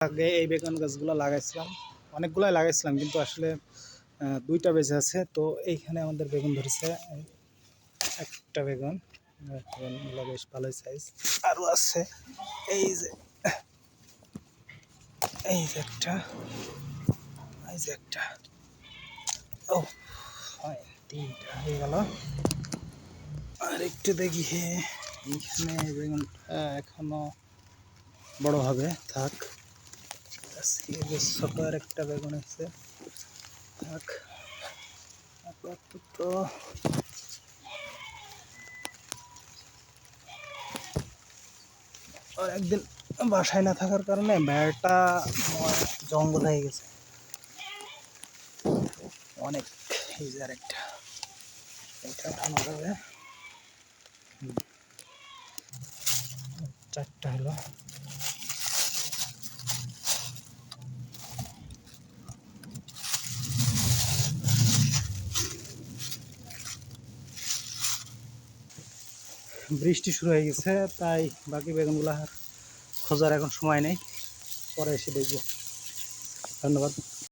আগে এই বেগুন গাছগুলো লাগাইছিলাম, অনেকগুলাই লাগাইছিলাম, কিন্তু আসলে দুইটা বেঁচে আছে। তো এইখানে আমাদের বেগুন ধরেছে একটা বেগুন, বেগুনগুলো বেশ ভালোই সাইজ। আরও আছে, এই যে একটা, এই যে একটা, ও হয় তিনটা হয়ে গেল। আর একটু দেখি এইখানে বেগুনটা এখনো বড় হবে, থাক। আজকে বেশ ছোট আর একটা বেগুন আছে, থাক আপাতত। আর একদিন বাসায় না থাকার কারণে বেড়াটা জঙ্গল হয়ে গেছে অনেক। এই যে আর একটা, এটা উঠানো যাবে। চারটা হলো। বৃষ্টি শুরু হয়ে গেছে, তাই বাকি বেগুনগুলো আর খোঁজার এখন সময় নেই, পরে এসে দেখব। ধন্যবাদ।